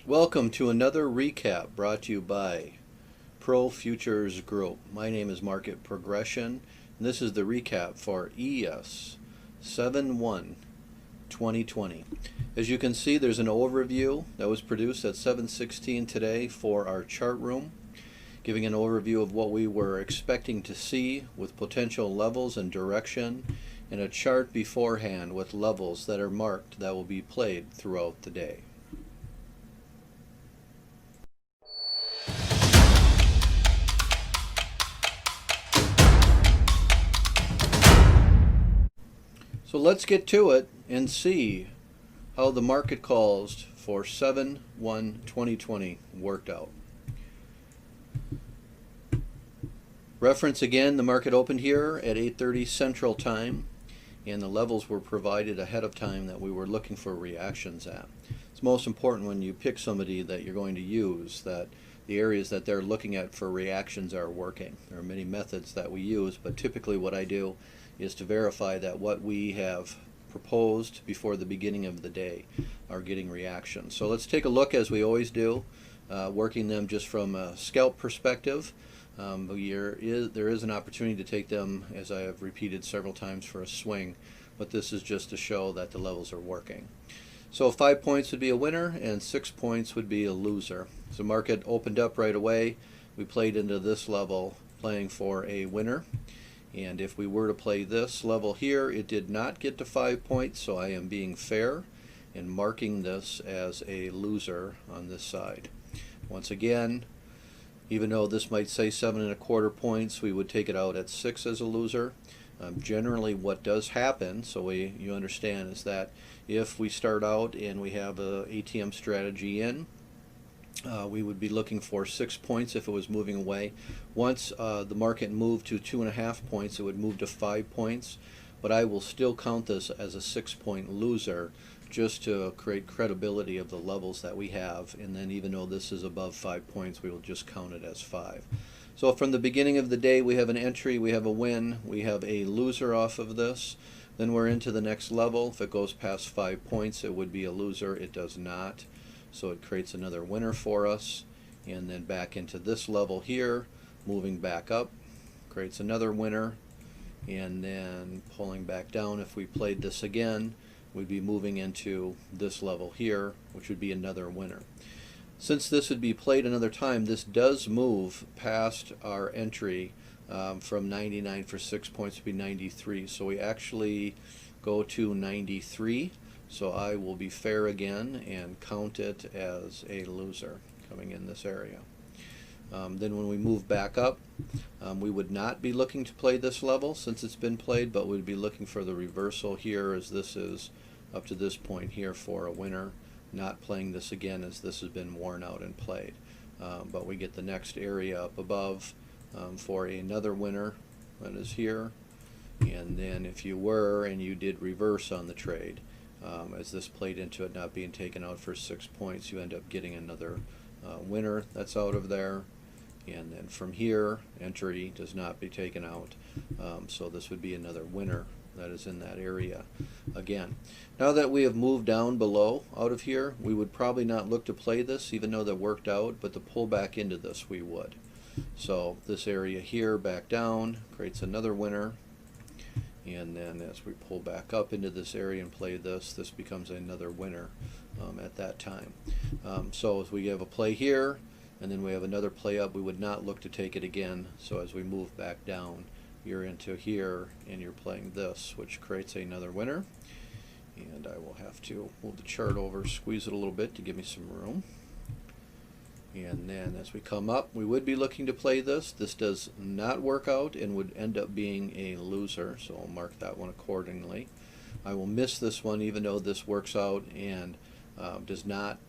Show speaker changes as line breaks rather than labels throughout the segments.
Welcome to another recap brought to you by Pro Futures Group. My name is Market Progression, and this is the recap for ES 7/1/2020. As you can see, there's an overview that was produced at 7:16 today for our chart room, giving an overview of what we were expecting to see with potential levels and direction, and a chart beforehand with levels that are marked that will be played throughout the day. So let's get to it and see how the market calls for 7/1/2020 worked out. Reference again, the market opened here at 8:30 Central Time, and the levels were provided ahead of time that we were looking for reactions at. It's most important when you pick somebody that you're going to use that the areas that they're looking at for reactions are working. There are many methods that we use, but typically what I do is to verify that what we have proposed before the beginning of the day are getting reactions. So let's take a look, as we always do, working them just from a scalp perspective. There is an opportunity to take them, as I have repeated several times, for a swing, but this is just to show that the levels are working. So 5 points would be a winner and 6 points would be a loser. So market opened up right away. We played into this level, playing for a winner. And if we were to play this level here, it did not get to 5 points, so I am being fair and marking this as a loser on this side. Once again, even though this might say 7¼ points, we would take it out at 6 as a loser. Generally what does happen, so you understand, is that if we start out and we have a ATM strategy in, we would be looking for 6 points if it was moving away. Once the market moved to 2½ points, it would move to 5 points, but I will still count this as a 6-point loser just to create credibility of the levels that we have, and then even though this is above 5 points, we will just count it as 5. So from the beginning of the day, we have an entry, we have a win, we have a loser off of this. Then we're into the next level. If it goes past 5 points, it would be a loser. It does not. So it creates another winner for us, and then back into this level here, moving back up, creates another winner, and then pulling back down. If we played this again, we'd be moving into this level here, which would be another winner. Since this would be played another time, this does move past our entry from 99 for 6 points to be 93. So we actually go to 93. So I will be fair again and count it as a loser coming in this area. Then when we move back up, we would not be looking to play this level since it's been played, but we'd be looking for the reversal here, as this is up to this point here for a winner. Not playing this again, as this has been worn out and played. But we get the next area up above for another winner that is here. And then if you were and you did reverse on the trade, as this played into it not being taken out for 6 points, you end up getting another winner that's out of there. And then from here, entry does not be taken out, so this would be another winner that is in that area again. Now that we have moved down below out of here, we would probably not look to play this, even though that worked out, but to pull back into this we would. So this area here back down creates another winner, and then as we pull back up into this area and play this, this becomes another winner at that time. So as we have a play here, and then we have another play up, we would not look to take it again. So as we move back down, you're into here and you're playing this, which creates another winner. And I will have to move the chart over, squeeze it a little bit to give me some room. And then as we come up, we would be looking to play this. This does not work out and would end up being a loser, so I'll mark that one accordingly. I will miss this one even though this works out and does not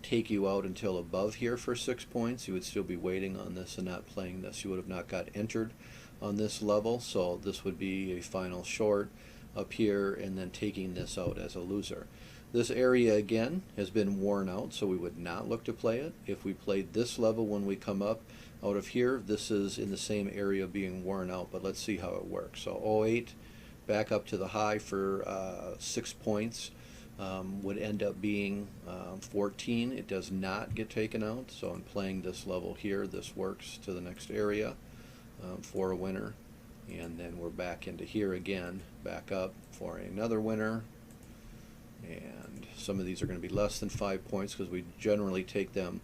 take you out until above here for 6 points. You would still be waiting on this and not playing this. You would have not got entered on this level, so this would be a final short up here and then taking this out as a loser. This area again has been worn out, so we would not look to play it. If we played this level when we come up out of here, this is in the same area being worn out, but let's see how it works. So 08 back up to the high for 6 points. would end up being 14. It does not get taken out, so I'm playing this level here. This works to the next area for a winner, and then we're back into here again, back up for another winner. And some of these are going to be less than 5 points because we generally take them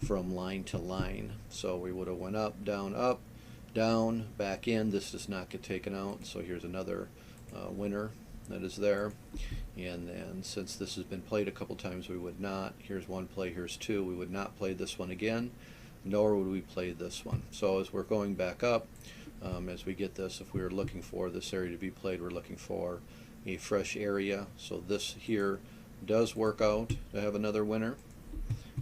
from line to line. So we would have went up, down, back in. This does not get taken out, so here's another winner that is there. And then since this has been played a couple times, we would not. Here's one play, here's two. We would not play this one again, nor would we play this one. So as we're going back up, as we get this, if we were looking for this area to be played, we're looking for a fresh area. So this here does work out to have another winner.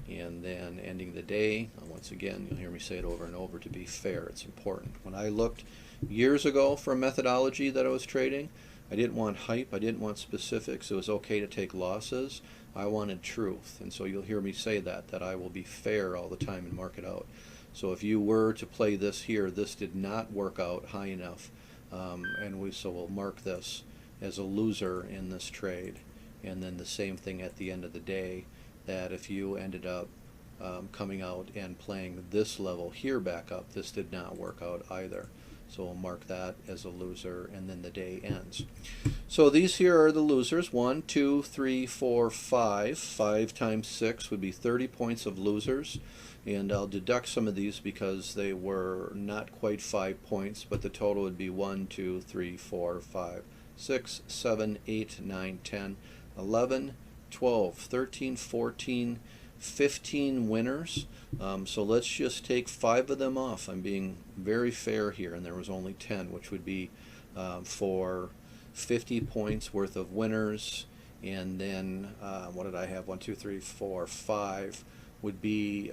And then ending the day, once again, you'll hear me say it over and over, to be fair, it's important. When I looked years ago for a methodology that I was trading, I didn't want hype, I didn't want specifics. It was okay to take losses. I wanted truth. And so you'll hear me say that I will be fair all the time and mark it out. So if you were to play this here, this did not work out high enough, so we'll mark this as a loser in this trade. And then the same thing at the end of the day, that if you ended up coming out and playing this level here back up, this did not work out either. So we'll mark that as a loser, and then the day ends. So these here are the losers. 1, 2, 3, 4, 5. 5 times 6 would be 30 points of losers. And I'll deduct some of these because they were not quite 5 points, but the total would be 1, 2, 3, 4, 5, 6, 7, 8, 9, 10, 11, 12, 13, 14, 15 winners. So let's just take 5 of them off. I'm being very fair here, and there was only 10, which would be for 50 points worth of winners. And then what did I have? 1, 2, 3, 4, 5 would be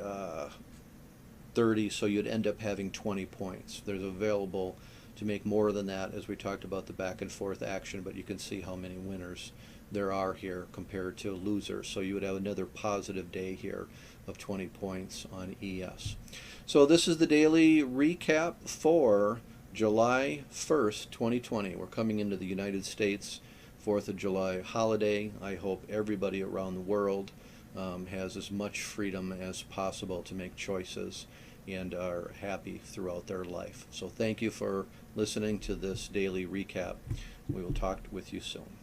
30, so you'd end up having 20 points. There's available to make more than that, as we talked about the back and forth action, but you can see how many winners there are here compared to losers. So you would have another positive day here of 20 points on ES. So this is the daily recap for July 1st, 2020. We're coming into the United States 4th of July holiday. I hope everybody around the world has as much freedom as possible to make choices and are happy throughout their life. So thank you for listening to this daily recap. We will talk with you soon.